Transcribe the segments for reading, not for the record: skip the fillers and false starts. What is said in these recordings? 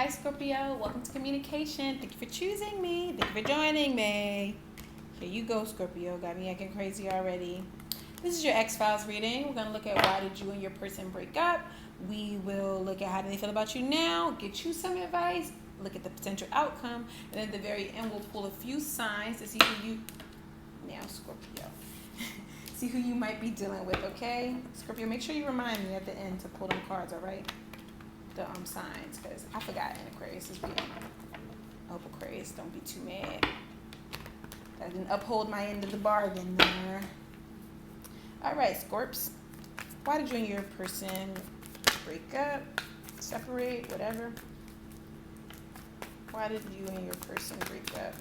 Hi Scorpio, welcome to Kaminacation. Thank you for choosing me. Thank you for joining me. Here you go, Scorpio. Got me acting crazy already. This is your X-Files reading. We're going to look at why did you and your person break up. We will look at how do they feel about you now, get you some advice, look at the potential outcome, and at the very end we'll pull a few signs to see who you, now Scorpio, see who you might be dealing with, okay? Scorpio, make sure you remind me at the end to pull them cards, all right? The signs, because I forgot in Aquarius is being Aquarius, don't be too mad. I didn't uphold my end of the bargain there. All right, Scorps, why did you and your person break up, separate, whatever? Why did you and your person break up?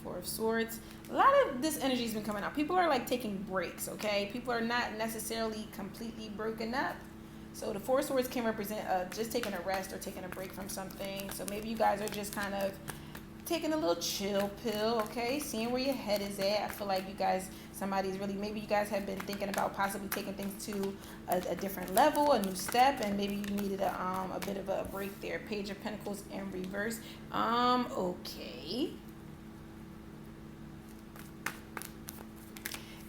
Four of Swords. A lot of this energy has been coming out. People are like taking breaks, okay? People are not necessarily completely broken up. So the Four of Swords can represent just taking a rest or taking a break from something. So maybe you guys are just kind of taking a little chill pill, okay? Seeing where your head is at. I feel like you guys, somebody's really, maybe you guys have been thinking about possibly taking things to a different level, a new step, and maybe you needed a bit of a break there. Page of Pentacles in reverse. Okay.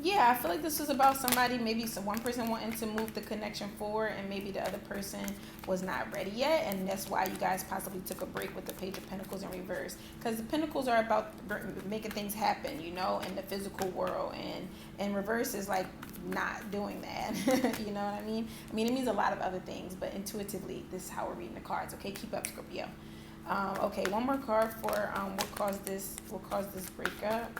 Yeah, I feel like this was about somebody, maybe one person wanting to move the connection forward and maybe the other person was not ready yet, and that's why you guys possibly took a break with the Page of Pentacles in reverse, because the Pentacles are about making things happen, you know, in the physical world, and reverse is like not doing that. You know what I mean? I mean, it means a lot of other things, but intuitively this is how we're reading the cards. Okay, keep up, Scorpio. Okay, one more card for what caused this breakup.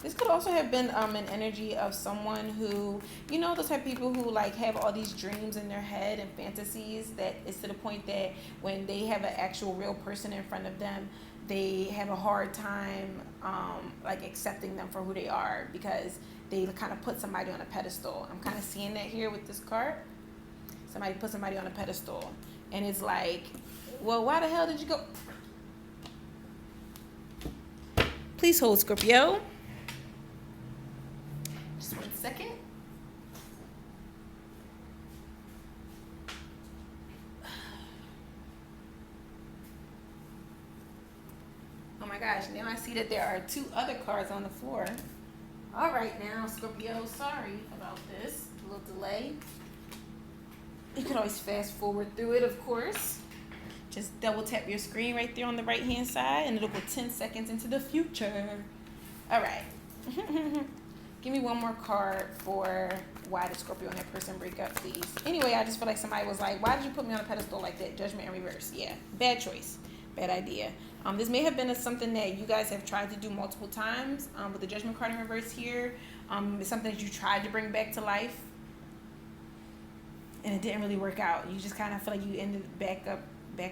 This could also have been an energy of someone who, you know, those type of people who like have all these dreams in their head and fantasies that it's to the point that when they have an actual real person in front of them, they have a hard time like accepting them for who they are because they kind of put somebody on a pedestal. I'm kind of seeing that here with this card. Somebody put somebody on a pedestal, and it's like, well, why the hell did you go? Please hold, Scorpio. Second. Oh my gosh, now I see that there are two other cards on the floor. All right now, Scorpio, sorry about this. A little delay. You can always fast forward through it, of course. Just double tap your screen right there on the right hand side and it'll go 10 seconds into the future. All right. Give me one more card for why did Scorpio and that person break up, please. Anyway, I just feel like somebody was like, why did you put me on a pedestal like that? Judgment in reverse. Yeah, bad choice. Bad idea. This may have been something that you guys have tried to do multiple times with the Judgment card in reverse here. It's something that you tried to bring back to life and it didn't really work out. You just kind of feel like you ended back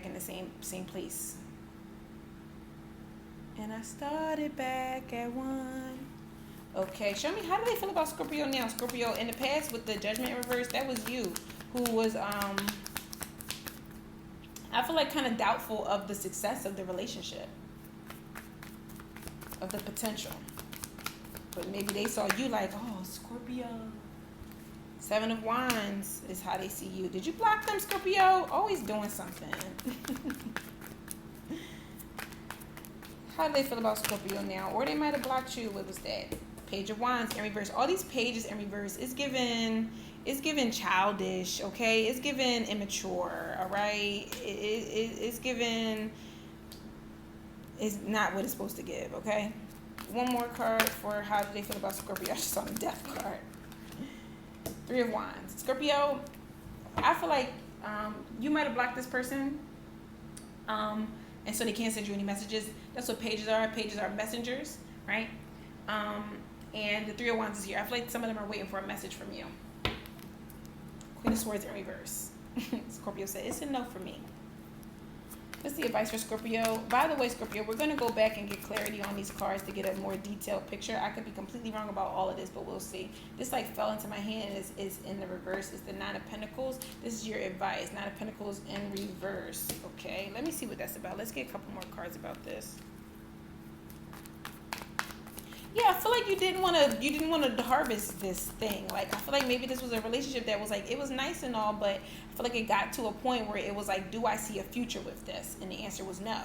in the same place. And I started back at one. Okay, show me, how do they feel about Scorpio now? Scorpio, in the past with the Judgment in reverse, that was you who was, I feel like kind of doubtful of the success of the relationship, of the potential. But maybe they saw you like, oh, Scorpio. Seven of Wands is how they see you. Did you block them, Scorpio? Always doing something. How do they feel about Scorpio now? Or they might have blocked you. What was that? Page of Wands in reverse. All these pages in reverse is given childish, okay? It's given immature, all right? It's given, it's not what it's supposed to give, okay? One more card for how do they feel about Scorpio. I just saw the Death card. Three of Wands. Scorpio, I feel like you might have blocked this person, and so they can't send you any messages. That's what pages are. Pages are messengers, right? And the Three of Wands is here. I feel like some of them are waiting for a message from you. Queen of Swords in reverse. Scorpio said, it's a no for me. That's the advice for Scorpio. By the way, Scorpio, we're going to go back and get clarity on these cards to get a more detailed picture. I could be completely wrong about all of this, but we'll see. This like fell into my hand is in the reverse. It's the Nine of Pentacles. This is your advice. Nine of Pentacles in reverse. Okay, let me see what that's about. Let's get a couple more cards about this. Yeah, I feel like you didn't want to harvest this thing. Like I feel like maybe this was a relationship that was like it was nice and all, but I feel like it got to a point where it was like, do I see a future with this? And the answer was no.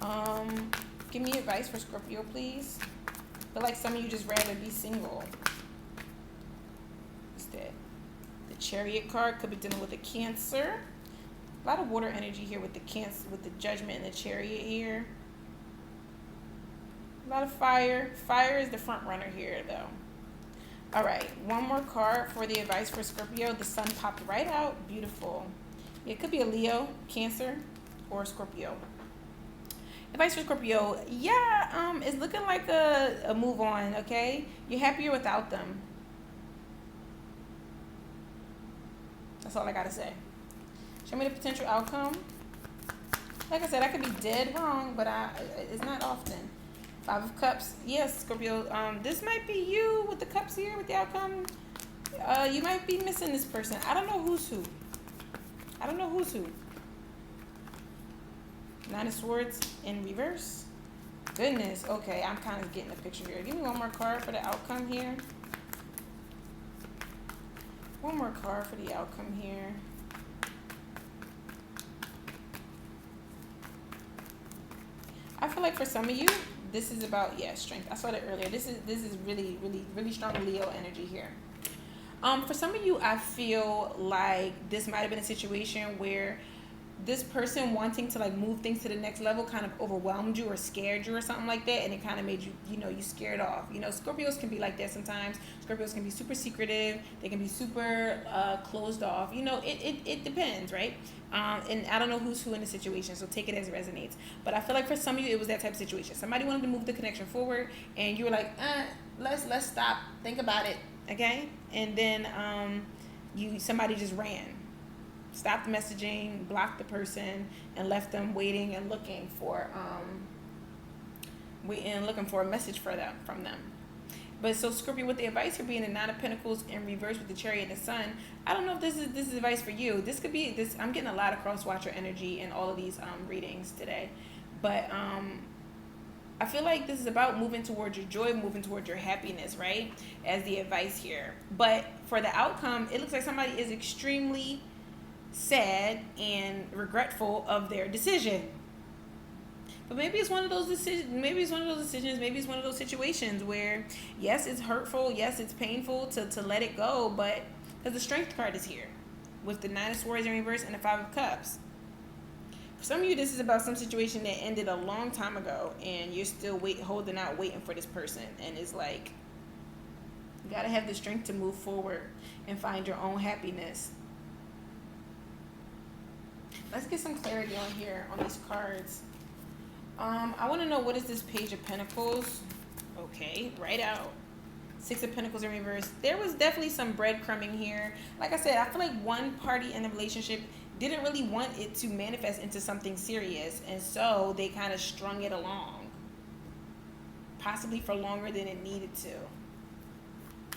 Um, Give me advice for Scorpio, please. I feel like some of you just rather be single. What's that? The Chariot card could be dealing with a Cancer. A lot of water energy here with the Cancer, with the Judgment and the Chariot here. A lot of fire. Fire is the front runner here, though. All right, one more card for the advice for Scorpio. The Sun popped right out. Beautiful. It could be a Leo, Cancer, or Scorpio. Advice for Scorpio. Yeah, it's looking like a move on, okay? You're happier without them. That's all I gotta say. Show me the potential outcome. Like I said, I could be dead wrong, but it's not often. Five of Cups. Yes, Scorpio. This might be you with the cups here with the outcome. You might be missing this person. I don't know who's who. I don't know who's who. Nine of Swords in reverse. Goodness. Okay, I'm kind of getting the picture here. Give me one more card for the outcome here. One more card for the outcome here. I feel like for some of you, this is about, yeah, strength. I saw that earlier. This is really, really, really strong Leo energy here. For some of you, I feel like this might have been a situation where this person wanting to like move things to the next level kind of overwhelmed you or scared you or something like that, and it kind of made you, you scared off. Scorpios can be like that sometimes. Scorpios can be super secretive. They can be super closed off. It depends, right? And I don't know who's who in the situation, so take it as it resonates. But I feel like for some of you, it was that type of situation. Somebody wanted to move the connection forward, and you were like, let's stop, think about it, okay? And then somebody just ran. Stopped messaging, blocked the person, and left them waiting and looking for a message from them. But so Scorpio, with the advice here being the Nine of Pentacles in reverse with the Chariot and the Sun, I don't know if this is advice for you. This could be this. I'm getting a lot of cross-watcher energy in all of these readings today, but I feel like this is about moving towards your joy, moving towards your happiness, right? As the advice here. But for the outcome, it looks like somebody is extremely sad and regretful of their decision. But maybe it's one of those decisions, maybe it's one of those situations where, yes, it's hurtful, yes, it's painful to let it go, but because the Strength card is here with the Nine of Swords in reverse and the Five of Cups. For some of you, this is about some situation that ended a long time ago, and you're still holding out, waiting for this person, and it's like, you gotta have the strength to move forward and find your own happiness. Let's get some clarity on here on these cards. I want to know, what is this Page of Pentacles? Okay, right out. Six of Pentacles in reverse. There was definitely some breadcrumbing here. Like I said, I feel like one party in the relationship didn't really want it to manifest into something serious, and so they kind of strung it along, possibly for longer than it needed to.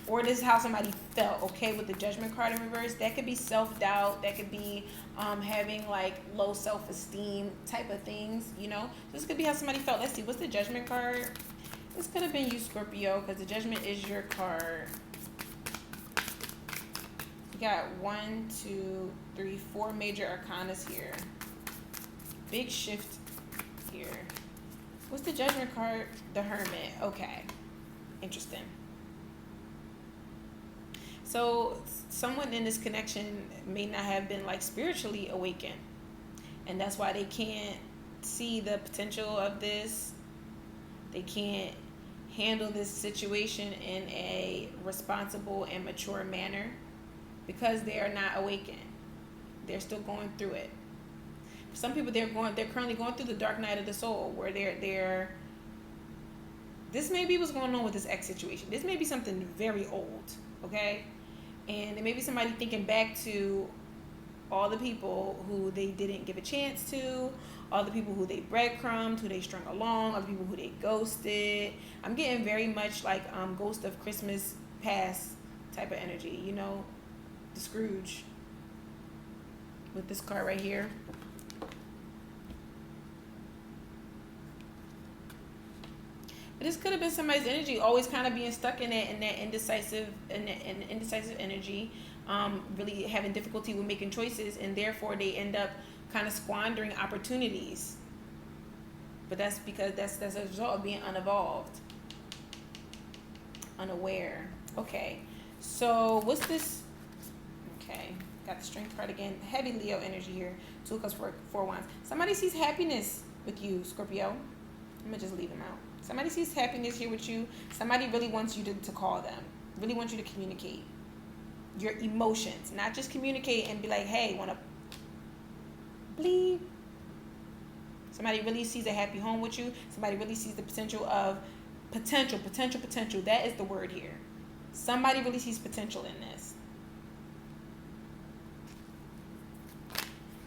Or this is how somebody felt, okay, with the Judgment card in reverse. That could be self-doubt. That could be having like low self-esteem type of things, This could be how somebody felt. Let's see, what's the Judgment card? This could have been you, Scorpio, because the Judgment is your card. You got 4 major arcanas here. Big shift here. What's the Judgment card? The Hermit. Okay. Interesting. So someone in this connection may not have been like spiritually awakened, and that's why they can't see the potential of this. They can't handle this situation in a responsible and mature manner because they are not awakened. They're still going through it. For some people, they're currently going through the dark night of the soul, where they're this may be what's going on with this ex situation. This may be something very old, okay? And it may be somebody thinking back to all the people who they didn't give a chance to, all the people who they breadcrumbed, who they strung along, all the people who they ghosted. I'm getting very much like Ghost of Christmas Past type of energy, the Scrooge with this card right here. This could have been somebody's energy, always kind of being stuck in that indecisive energy, really having difficulty with making choices, and therefore they end up kind of squandering opportunities. But that's because that's a result of being unevolved, unaware. Okay, so what's this? Okay, got the Strength card again. Heavy Leo energy here. 2 of Cups, 4 Wands. Somebody sees happiness with you, Scorpio. I'm gonna just leave them out. Somebody sees happiness here with you. Somebody really wants you to call them. Really wants you to communicate your emotions, not just communicate and be like, "Hey, wanna bleed?" Somebody really sees a happy home with you. Somebody really sees the potential of potential. That is the word here. Somebody really sees potential in this.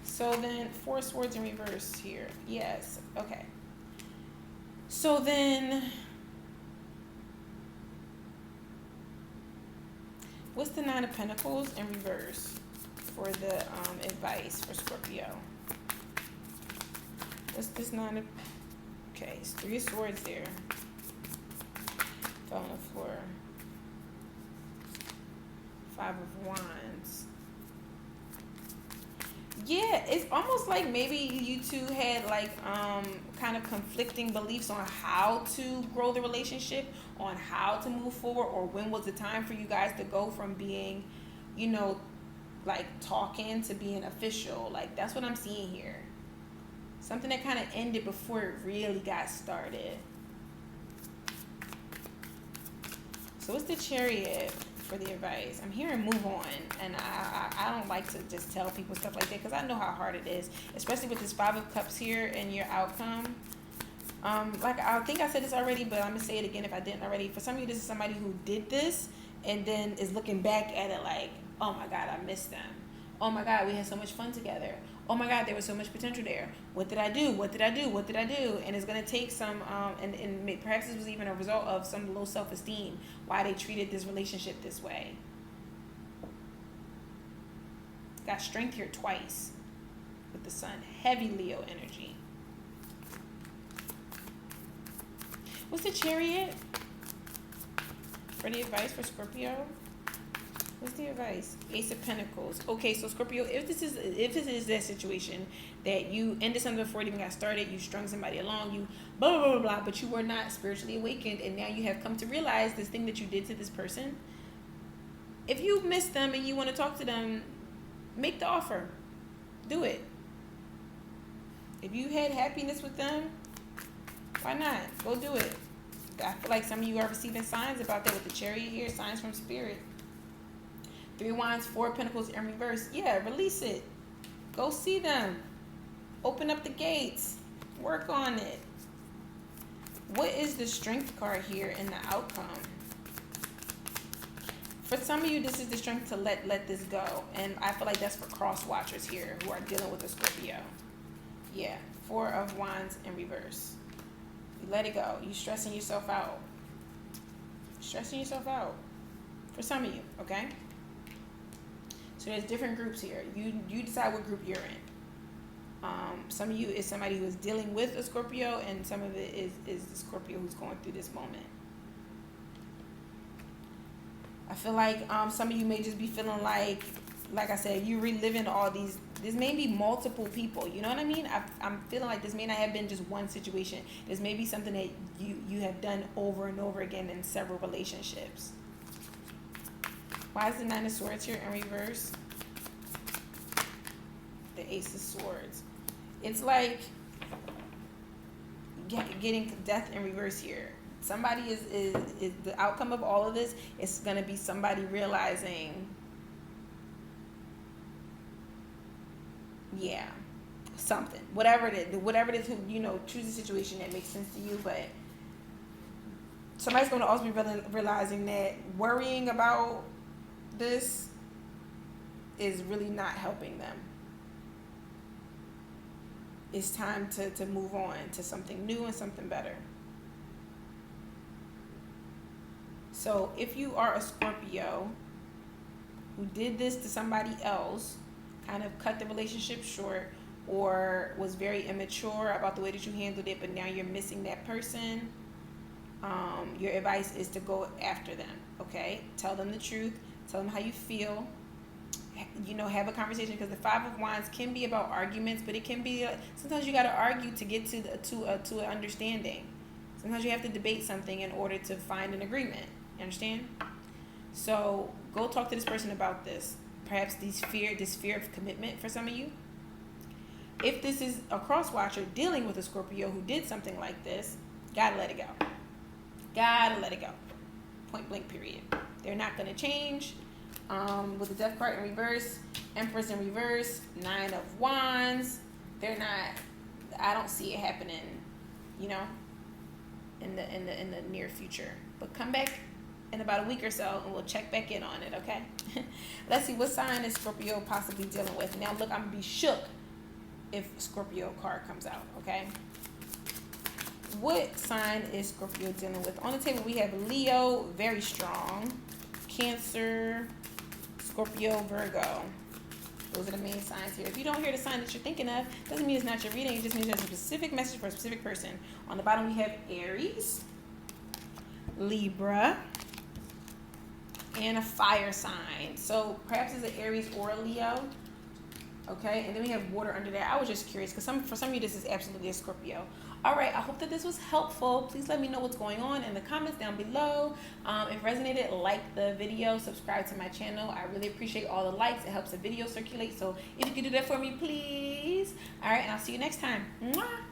So then, 4 Swords in reverse here. Yes. Okay. So then, what's the 9 of Pentacles in reverse for the advice for Scorpio? What's this 9 of... Okay, it's 3 of Swords there. Fell on the floor. 5 of Wands. Yeah, it's almost like maybe you two had like kind of conflicting beliefs on how to grow the relationship, on how to move forward, or when was the time for you guys to go from being, you know, like talking to being official. Like that's what I'm seeing here. Something that kind of ended before it really got started. So what's the Chariot for the advice? I'm hearing move on, and I don't like to just tell people stuff like that because I know how hard it is, especially with this 5 of Cups here and your outcome. Like I think I said this already, but I'm gonna say it again if I didn't already. For some of you, this is somebody who did this and then is looking back at it like, oh my God, I missed them. Oh my God, we had so much fun together. Oh my God, there was so much potential there. What did I do? What did I do? What did I do? And it's gonna take some, and perhaps this was even a result of some low self-esteem, why they treated this relationship this way. Got Strength here twice with the Sun. Heavy Leo energy. What's the Chariot for the advice for Scorpio? What's the advice? Ace of Pentacles. Okay, so Scorpio, if this is that situation that you ended something before it even got started, you strung somebody along, you blah blah blah blah, but you were not spiritually awakened, and now you have come to realize this thing that you did to this person. If you miss them and you want to talk to them, make the offer. Do it. If you had happiness with them, why not? Go do it. I feel like some of you are receiving signs about that with the Chariot here, signs from Spirit. 3 Wands, 4 Pentacles in reverse. Yeah, release it. Go see them. Open up the gates. Work on it. What is the Strength card here in the outcome? For some of you, this is the strength to let this go. And I feel like that's for cross watchers here who are dealing with a Scorpio. Yeah, 4 of Wands in reverse. You let it go. You stressing yourself out. Stressing yourself out. For some of you, okay? So there's different groups here. You decide what group you're in. Some of you is somebody who is dealing with a Scorpio, and some of it is the Scorpio who's going through this moment. I feel like some of you may just be feeling like I said, you reliving all these. This may be multiple people. You know what I mean? I'm feeling like this may not have been just one situation. This may be something that you have done over and over again in several relationships. Why is the 9 of Swords here in reverse? The Ace of Swords. It's like getting death in reverse here. Somebody is the outcome of all of this is going to be somebody realizing, yeah, something. Whatever it is, who, you know, choose a situation that makes sense to you, but somebody's going to also be realizing that worrying about this is really not helping them. It's time to move on to something new and something better. So if you are a Scorpio who did this to somebody else, kind of cut the relationship short, or was very immature about the way that you handled it, but now you're missing that person, your advice is to go after them, okay? Tell them the truth. Tell them how you feel. You know, have a conversation, because the Five of Wands can be about arguments, but it can be sometimes you got to argue to get to an understanding. Sometimes you have to debate something in order to find an agreement. You understand? So go talk to this person about this. Perhaps this fear of commitment for some of you. If this is a cross watcher dealing with a Scorpio who did something like this, gotta let it go. Gotta let it go. Point blank period. They're not gonna change. With the Death card in reverse, Empress in reverse, Nine of Wands, they're not. I don't see it happening, you know, in the near future. But come back in about a week or so, and we'll check back in on it. Okay. Let's see what sign is Scorpio possibly dealing with. Now, look, I'm gonna be shook if Scorpio card comes out. Okay. What sign is Scorpio dealing with? On the table we have Leo, very strong, Cancer, Scorpio, Virgo. Those are the main signs here. If you don't hear the sign that you're thinking of, doesn't mean it's not your reading. It just means there's a specific message for a specific person. On the bottom we have Aries, Libra, and a fire sign. So perhaps it's an Aries or a Leo. Okay, and then we have water under there. I was just curious because for some of you this is absolutely a Scorpio. All right, I hope that this was helpful. Please let me know what's going on in the comments down below. If it resonated, like the video, subscribe to my channel. I really appreciate all the likes. It helps the video circulate. So if you could do that for me, please. All right, and I'll see you next time. Mwah!